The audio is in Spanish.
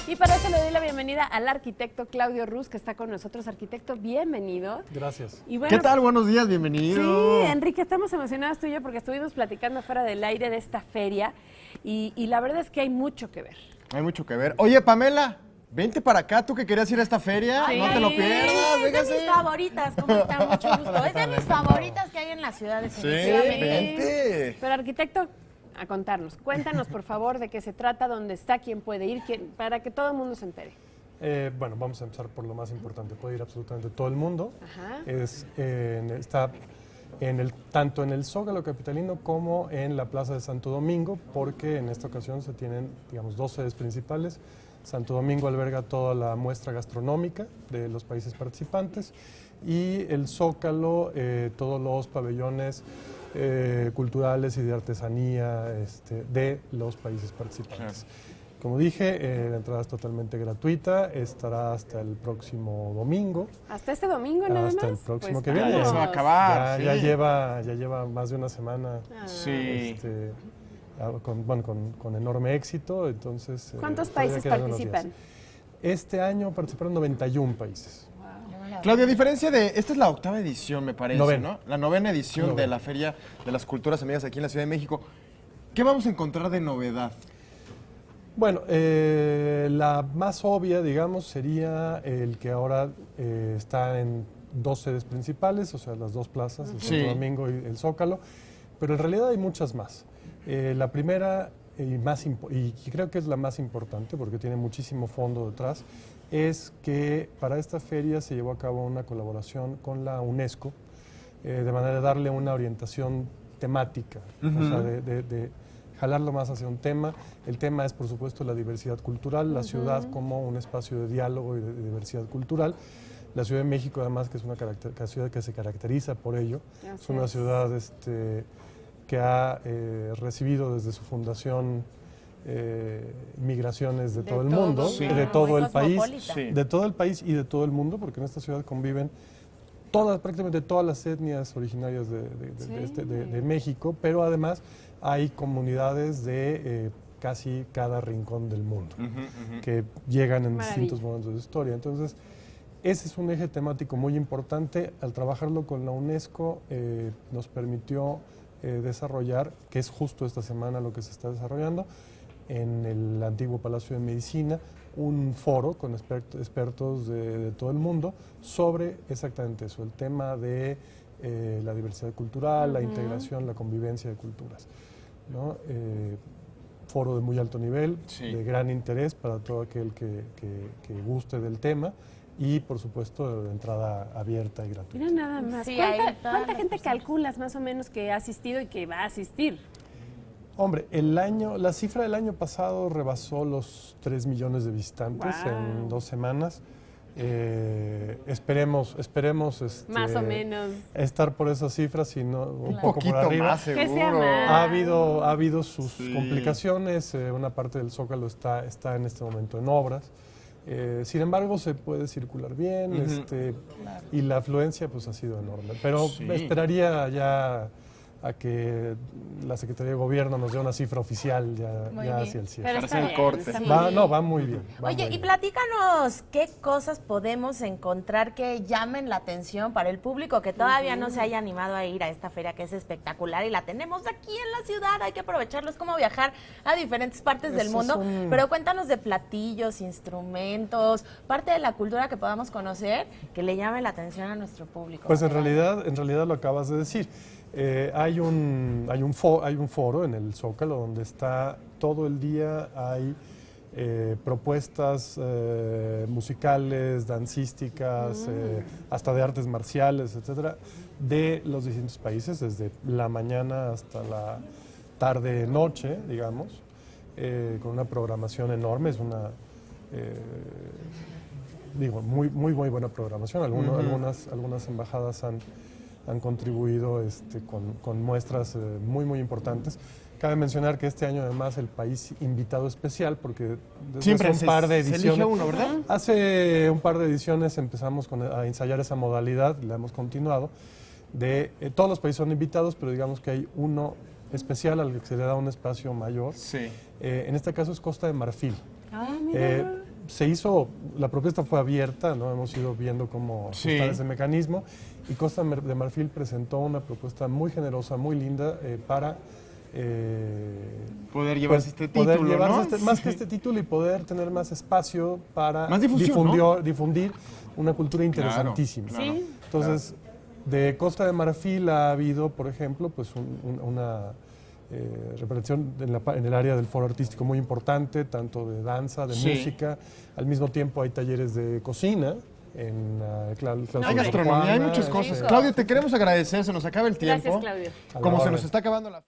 Y para eso le doy la bienvenida al arquitecto Claudio Ruz, que está con nosotros. Arquitecto, bienvenido. Gracias. Y bueno, ¿qué tal? Buenos días, bienvenido. Sí, Enrique, estamos emocionados tú y yo porque estuvimos platicando fuera del aire de esta feria y la verdad es que hay mucho que ver. Hay mucho que ver. Oye, Pamela, vente para acá, tú que querías ir a esta feria, Sí. no te lo pierdas, Es de véngase. mis favoritas, ¿cómo está? Mucho gusto. Es de mis favoritas que hay en la ciudad, Sí, definitivamente. vente. Pero arquitecto, a contarnos, cuéntanos por favor de qué se trata, dónde está, quién puede ir, para que todo el mundo se entere. Bueno, vamos a empezar por lo más importante. Puede ir absolutamente todo el mundo. Ajá. Está tanto en el Zócalo capitalino como en la Plaza de Santo Domingo, porque en esta ocasión se tienen, digamos, dos sedes principales. Santo Domingo alberga toda la muestra gastronómica de los países participantes y el Zócalo, todos los pabellones culturales y de artesanía de los países participantes. Claro. Como dije, la entrada es totalmente gratuita, estará hasta el próximo domingo. ¿Hasta este domingo nada más? Hasta el próximo Pues que viene. Ya se va a acabar. Ya sí. lleva más de una semana Sí. con enorme éxito. Entonces, ¿Cuántos todavía países quedan unos participan? días. Este año participaron 91 países. Claudia, a diferencia de, esta es la 8ª edición, me parece, Novena. ¿no? La 9ª edición de Novena. la Feria de las Culturas Amigas aquí en la Ciudad de México. ¿Qué vamos a encontrar de novedad? Bueno, la más obvia, digamos, sería el que ahora está en dos sedes principales, o sea, las dos plazas, el Sí. Santo Domingo y el Zócalo, pero en realidad hay muchas más. La primera, y creo que es la más importante porque tiene muchísimo fondo detrás, es que para esta feria se llevó a cabo una colaboración con la UNESCO, de manera de darle una orientación temática, o sea, de jalarlo más hacia un tema. El tema es, por supuesto, la diversidad cultural, la ciudad como un espacio de diálogo y de diversidad cultural. La Ciudad de México, además, que es una ciudad que se caracteriza por ello. Es una ciudad que ha recibido desde su fundación migraciones de todo el mundo, Sí. de todo el país, Sí. de todo el país y de todo el mundo, porque en esta ciudad conviven prácticamente todas las etnias originarias de México, pero además hay comunidades de casi cada rincón del mundo que llegan en distintos momentos de su historia. Entonces, ese es un eje temático muy importante. Al trabajarlo con la UNESCO nos permitió desarrollar, que es justo esta semana lo que se está desarrollando, en el antiguo Palacio de Medicina, un foro con expertos de todo el mundo sobre exactamente eso, el tema de la diversidad cultural, la integración, la convivencia de culturas, ¿no? Foro de muy alto nivel, Sí. de gran interés para todo aquel que guste del tema y, por supuesto, de entrada abierta y gratuita. Mira nada más. Sí, ahí ¿Cuánta todas las gente personas. calculas más o menos que ha asistido y que va a asistir? Hombre, la cifra del año pasado rebasó los 3 millones de visitantes Wow. en 2 semanas. Esperemos Más o menos. estar por esas cifras, sino un Un poco poquito por arriba. más, Que sea seguro. más. Ha habido sus Sí. complicaciones, una parte del Zócalo está en este momento en obras. Sin embargo, se puede circular bien y la afluencia pues ha sido enorme. Pero Sí. esperaría ya a que la Secretaría de Gobierno nos dé una cifra oficial Muy ya bien. hacia el cierre. Pero Dejarse está el bien, corte. está muy Va, bien. no, va muy bien. va Oye, muy y bien. platícanos qué cosas podemos encontrar que llamen la atención para el público que todavía no se haya animado a ir a esta feria que es espectacular y la tenemos aquí en la ciudad, hay que aprovecharlo, es como viajar a diferentes partes del Ese mundo, es un- pero cuéntanos de platillos, instrumentos, parte de la cultura que podamos conocer que le llame la atención a nuestro público. Pues en realidad lo acabas de decir. Hay un foro en el Zócalo donde está todo el día, hay propuestas musicales, dancísticas, hasta de artes marciales, etcétera, de los distintos países, desde la mañana hasta la tarde-noche, digamos, con una programación enorme. Es una muy buena programación. Algunas embajadas han contribuido con muestras muy importantes. Cabe mencionar que este año además el país invitado especial, porque desde Siempre hace un par de se ediciones, elige uno, ¿verdad? Hace un par de ediciones empezamos a ensayar esa modalidad, la hemos continuado, todos los países son invitados, pero digamos que hay uno especial al que se le da un espacio mayor. Sí. En este caso es Costa de Marfil. Ah, mira. la propuesta fue abierta, ¿no? Hemos ido viendo cómo Sí. ajustar ese mecanismo y Costa de Marfil presentó una propuesta muy generosa, muy linda para Poder llevarse este título, poder llevarse ¿no? más que este título y poder tener más espacio para Más difusión, difundir una cultura interesantísima. Claro, Sí. Entonces, de Costa de Marfil ha habido, por ejemplo, pues una representación en el área del foro artístico muy importante, tanto de danza, de Sí. música. Al mismo tiempo hay talleres de cocina en Hay gastronomía, hay muchas cosas. Rico. Claudio, te queremos agradecer, se nos acaba el tiempo. Gracias, Claudio. A la Como se orden. nos está acabando la